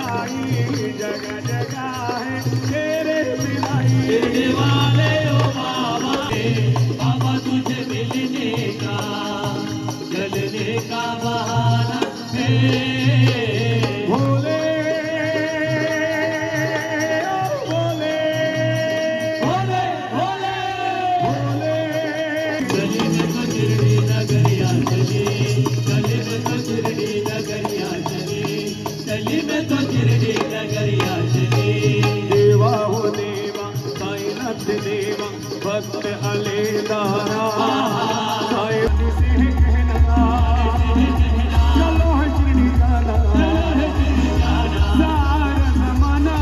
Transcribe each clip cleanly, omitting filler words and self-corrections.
पिताई जगह जगह है तेरे पिताई। शिरडी वाले ओ बाबा बाबा तुझे मिलने का जलने का बहाना है। भोले भोले भोले भोले भोले गली में तो शिरडी नगरिया चली, गली में तो शिरडी नगरिया चली, गली में तो शिरडी नगरिया चली। देवा हो देवा साईनाथ देवा भक्त अले दारा साहिब से कहना चलो है शिरडी जाना सारा जमाना।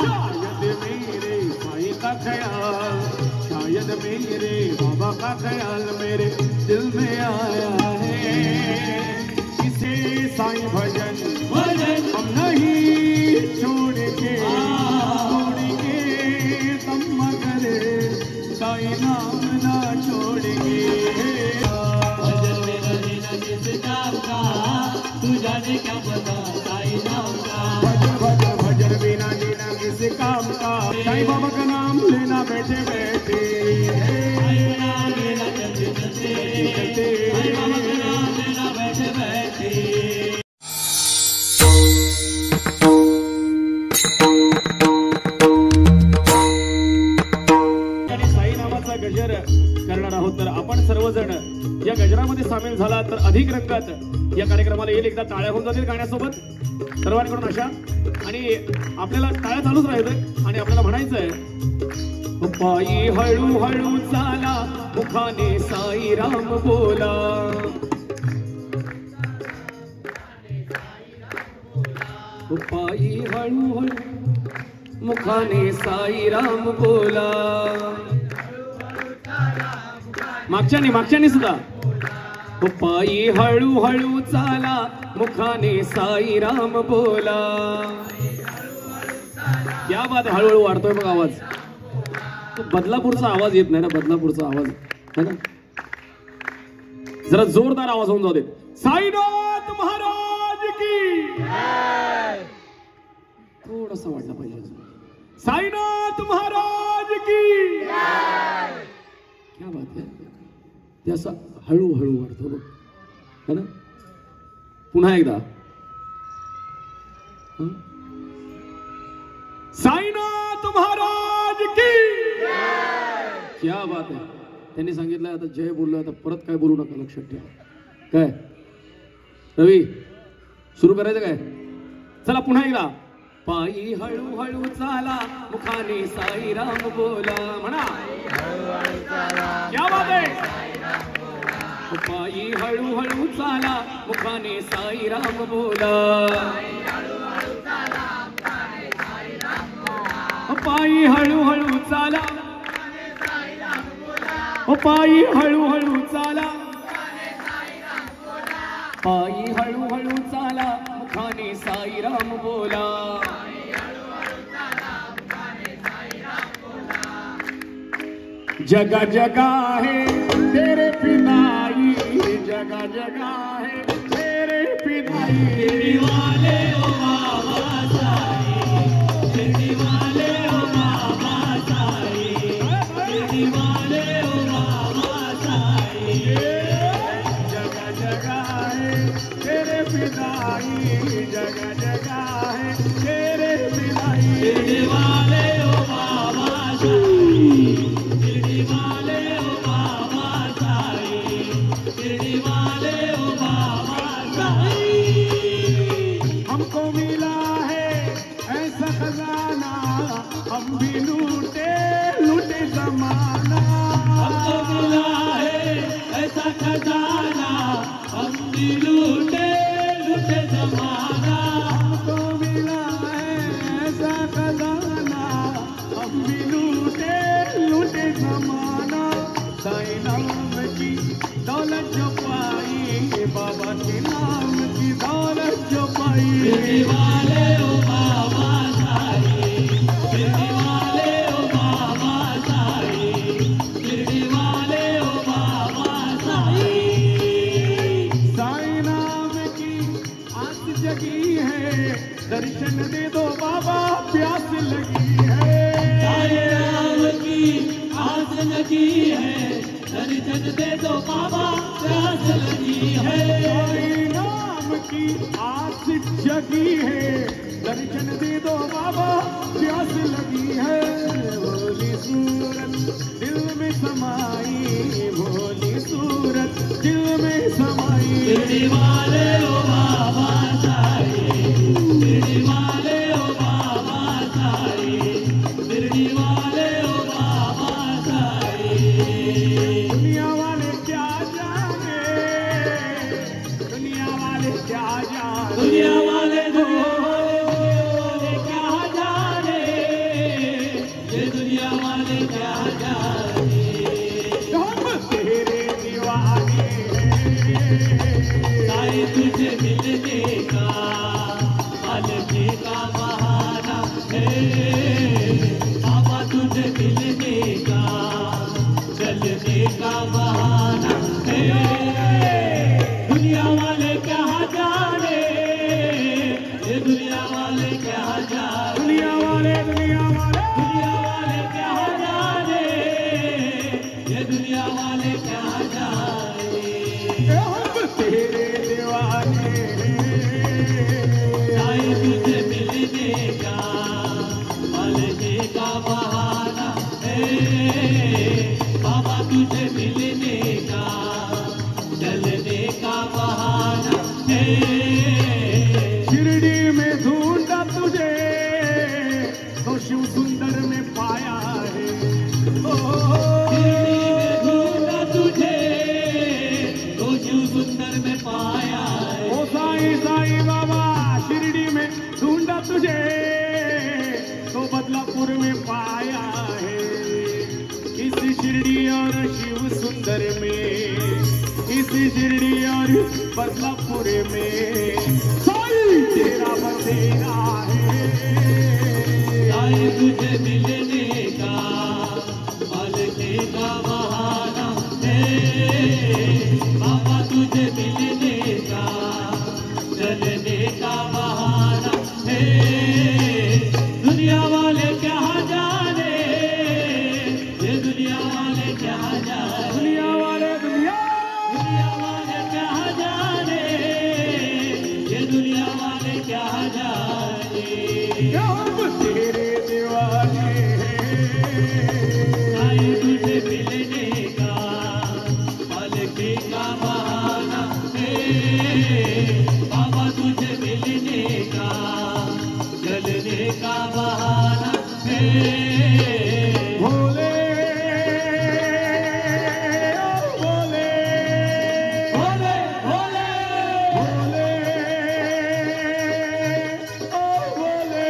शायद मेरे साईं का ख्याल, शायद मेरे बाबा का ख्याल मेरे दिल में आया है। इसे साईं भजन भजन हम नहीं छोड़ेंगे तम मगर साईं नाम ना छोड़ेंगे। भजन मेरा जीना जिस नाम का, तू जाने क्या पता साईं नाम का। भजन भजन भजन बिना जीना किसी काम का, साईं बाबा का नाम लेना बैठे बैठे साईं का नाम लेना चलते चलते, साईं बाबा का नाम लेना बैठे बैठे। साई नामाचा गजर करणार आहोत, तर आपण सर्वजण या गजरामध्ये सामील झाला तर अधिक रंगत या कार्यक्रमाला येईल. एकदा टाळ्या होऊन जातील गाण्यासोबत सर्वांकडून अशा, आणि आपल्याला टाळ्या चालूच राहायचंय आणि आपल्याला म्हणायचंय पायी हळू हळू चाला मुखाने साई राम बोला. पायी हळू हळू मुखाने साई राम बोला. मागच्यानी सुद्धा पायी हळू हळू चाला मुखाने साई राम बोला. क्या बात आहे, हळूहळू वाढतोय बघ आवाज. तो बदलापूरचा आवाज येत नाही ना, बदलापूरचा आवाज है ना, जरा जोरदार आवाज होऊन जाऊ दे. साईनाथ महाराज की थोडासा वाढला पाहिजे. साईनाथ महाराज की क्या बात है. ते असं हळूहळू वाढतो बघ है ना. पुन्हा एकदा साईनाथ महाराज की क्या बात आहे. त्यांनी सांगितलं आता जय बोललो, आता परत काय बोलू नका, लक्षात ठेवा. काय रवी सुरू करायचं काय. चला पुन्हा एकदा. पायी हळू हळू चाला मुखाने साई राम बोला. म्हणा क्या बात आहे. पायी हळू हळू चाला मुखाने साई राम बोला. पायी हळू हळू चाला, पायी हळू हळू चाला, पायी हळू हळू चाला मुखाने साई राम बोला. जगा जगा है तेरे पिताई, जगा जगा है तेरे पिताई. शिरडी वाले ओ बाबा साई, शिरडी वाले ओ बाबा साई, शिरडी वाले ओ बाबा साई. जगा जगा है तेरे पिताई, जगा जगा है तेरे पिताई. शिरडी वाले ओ बाबा साई, शिरडी वाले ओ बाबा साई, शिरडी वाले ओ बाबा साई. हमको मिला है ऐसा खजाना, हम भी लूटे लूटे जमाना. हमको मिला है ऐसा खजाना, हम भी लूटे लूटे जमाना. हमको मिला है ऐसा खजाना, हम भी लूटे लूटे जमाना. साईं नाम की दौलत जो पाई, बाबा के नाम की दौलत जो पाई. शिरडी वाले ओ बाबा साई, शिरडी वाले ओ बाबा साई, शिरडी वाले ओ बाबा साई. दर्शन दे दो बाबा प्यास लगी है। साईं राम की आस लगी है, दर्शन दे दो बाबा प्यास लगी है। साईं राम की आस जगी है, दर्शन दे दो बाबा प्यास लगी है। भोली सूरत दिल में समाई, भोली सूरत दिल में समाई। शिरडी वाले ओ बाबा साईं, शिरडी वाले ओ बाबा साईं, शिरडी वाले ओ बाबा साईं। दुनिया वाले क्या जाने, दुनिया वाले क्या जाने, दुनिया वाले क्या जाने, ये दुनिया वाले क्या जाने। हम तेरे दीवाने साईं तुझे मिलने का पालने का बहाना है, बाबा तुझे मिलने का चलने का बहाना है। दुनिया वाले क्या जाने, ये दुनिया वाले क्या जाने, दुनिया वाले दुनिया वाले क्या जाने, ये दुनिया वाले क्या जाने। हम तेरे दीवाने। साईं तुझे मिलने का पालने का बहाना है, बाबा तुझे मिलने का चलने का बहाना है। शिरडी में ढूंढा तुझे तो शिव सुंदर में पाया है। ओ, शिरडी में ढूंढा तुझे तो शिव सुंदर में पाया है। ओ साईं साईं बाबा, शिरडी में ढूंढा तुझे तो बदलापुर में पाया है। इस शिरडी और शिव सुंदर में, इस शिरडी और बदलापुर में साईं तेरा बसेरा है। साईं तुझे मिलने का पालने का बहाना है, बाबा तुझे मिलने का चलने का बहाना है। दुनिया वाले क्या जाने, ये दुनिया वाले क्या जाने, दुनिया वाले दुनिया दुनिया वाले क्या जाने, ये दुनिया वाले क्या जाने। हम तेरे दीवाने साईं तुझे मिलने का पालने का बहाना है, बाबा तुझे मिलने का चलने का बहाना है। भोले ओ भोले भोले भोले भोले ओ भोले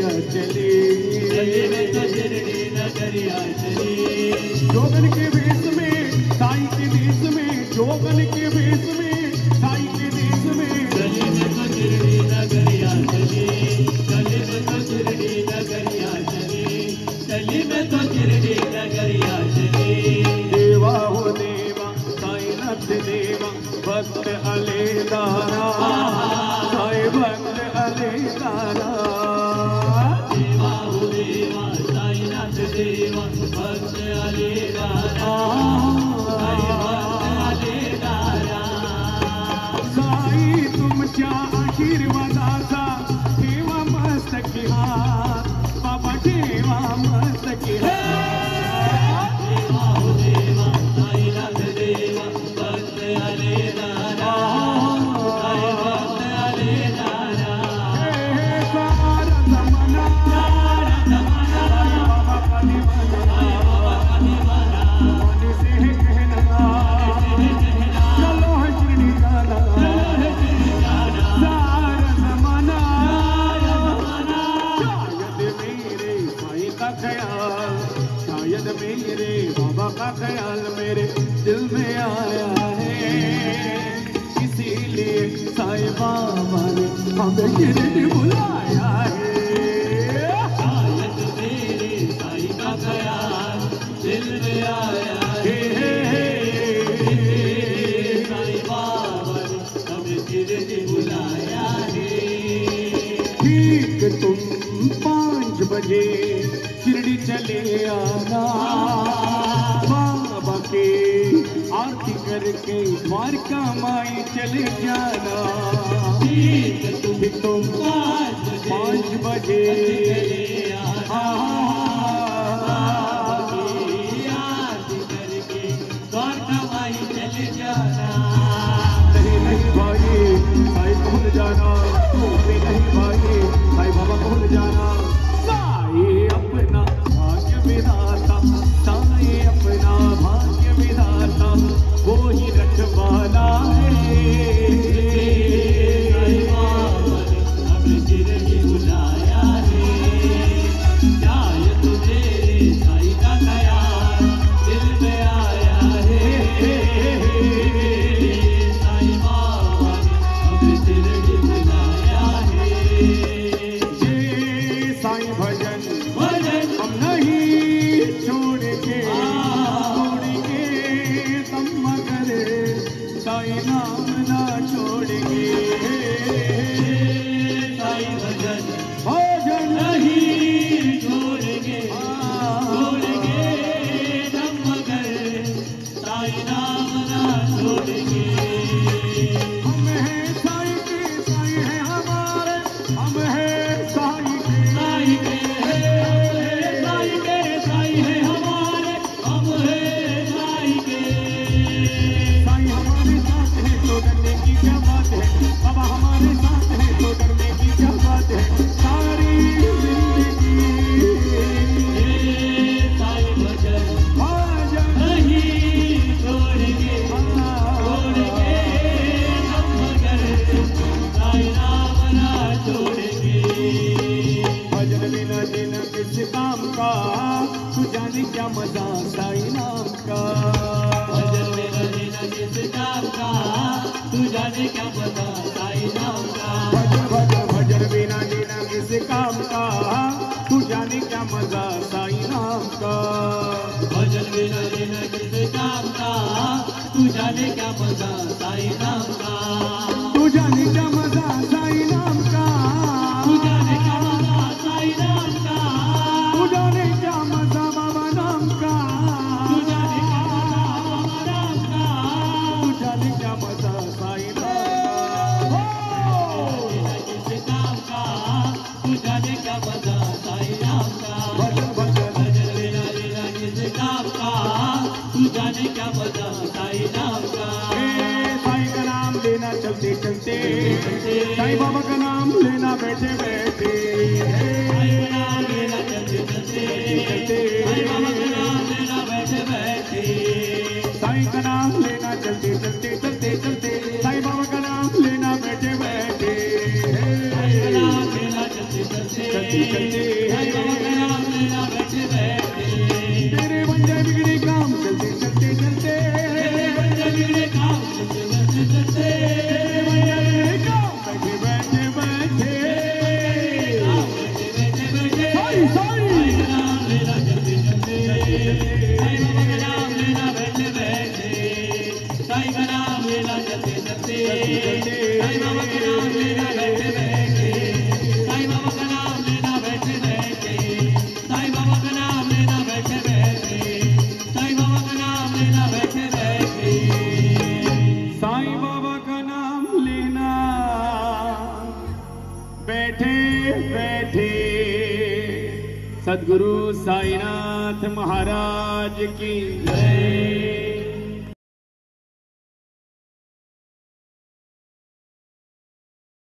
चली, चली मैं तो शिरडी नगरिया चली। जोगन के भेष में साई के देश में, जोगन के भेष में साई के देश में, चली मैं तो शिरडी नगरिया चली, चली मैं तो शिरडी नगरिया चली, चली मैं तो शिरडी नगरिया चली। देवा हो देवा साईनाथ देवा भक्त अलेदारा, साई भक्त अलेदारा। देवा हो देवा साईनाथ देवा भक्त अलेदारा, साई भक्त अलेदारा। साई तुमच्या आशीर्वादाचा ठेवा मस्तकी हात, बाबा ठेवा मस्तकी हात। देवा हो देवा साईनाथ देवा भक्त अलेदारा, साई भक्त अलेदारा। हे सारा जमाना बाबा का दीवाना, मन से है कहना चलो है शिरडी जाना। सारा जमाना शायद मेरे साईं का ख्याल, शायद मेरे बाबा का ख्याल मेरे दिल में आया है, इसीलिए साईं बाबा ने हमें शिरडी बुलाया है। शायद मेरे साईं का ख्याल दिल में आया है, साईं बाबा ने हमें शिरडी बुलाया है। ठीक तुम 5 बजे शिरडी चले आना, बाबा के आरती करके द्वारका माई चले जाना। ठीक तुम 5 बजे आरती करके द्वारका माई चले जाना। नहीं भाई साई भूल जाना, नहीं भाई साई बाबा भूल जाना। साई अपना भाग्य विधाता, साई अपना भाग्य विधाता, वो ही रखवाला है। साईं बाबा ने हमें शिरडी बुलाया है। शायद मेरे साईं का ख्याल दिल में आया है, साईं बाबा ने हमें शिरडी बुलाया है। ये साई भजन भजन हम नहीं छोड़ेंगे, छोड़ेंगे तम मगर साई नाम ना छोड़ेंगे। साईं भजन भजन नहीं छोड़ेंगे, छोड़ेंगे दम मगर साईं नाम ना छोड़ेंगे। हम हैं साई के, साई है हमारे, हम हैं साई के। साईं के साईं के साईं है हमारे, हम हैं साईं के। साई हमारे साथ है तो डरने की क्या बात है, बाबा हमारे साथ है तो डरने की क्या बात है। सारी जिंदगी साईं भजन भजन नहीं छोड़ेंगे, छोड़ेंगे दम मगर साईं नाम ना छोड़ेंगे। भजन बिना दिन किस काम का, तू जाने क्या मजा साई नाम का। भजन मेरा जीना किस काम का, तू जाने क्या पता साईं नाम का। भजन भजन भजन बिना जीना किस काम का, तू जाने क्या मजा साई नाम का। भजन मेरा जीना किस काम का, तू जाने क्या पता साईं नाम का। तू जाने क्या मजा साई नाम का, तू जाने क्या पता साईं नाम का। तू जाने क्या मजा बाबा नाम का। तू जाने क्या पता बाबा नाम का। तू जाने क्या मजा साई नाम का। किस काम का, तू जाने क्या पता साईं नाम का। भजन भजन भजन मेरा जीना किस काम का, तू जाने क्या पता साईं नाम का। साई का नाम लेना चलते चलते, साई बाबा का नाम लेना बैठे बैठे। साईं का नाम लेना चलते चलते, साईं बाबा का नाम लेना बैठे बैठे। साई का नाम लेना चलते चलते, चलते चलते साई बाबा का नाम लेना बैठे बैठे। साईं का नाम लेना चलते चलते, चलते चलते साईं बाबा का नाम लेना बैठे बैठे, तेरे बन जाए बिगड़े काम चलते चलते चलते, तेरे बन जाए बिगड़े काम चलते चलते चलते, तेरे बन जाए बिगड़े काम बैठे बैठे बैठे, काम बैठे बैठे बैठे, साई साई साईं का नाम लेना चलते चलते, साईं बाबा का नाम लेना बैठे बैठे, साईं का नाम लेना चलते चलते, साईं बाबा का नाम लेना बैठे बैठे, साईं बाबा का नाम लेना बैठे बैठे, साईं बाबा का नाम लेना बैठे बैठे, साईं बाबा का नाम लेना बैठे बैठे, साईं बाबा का नाम लेना बैठे बैठे। सद्गुरु साईनाथ महाराज की जय।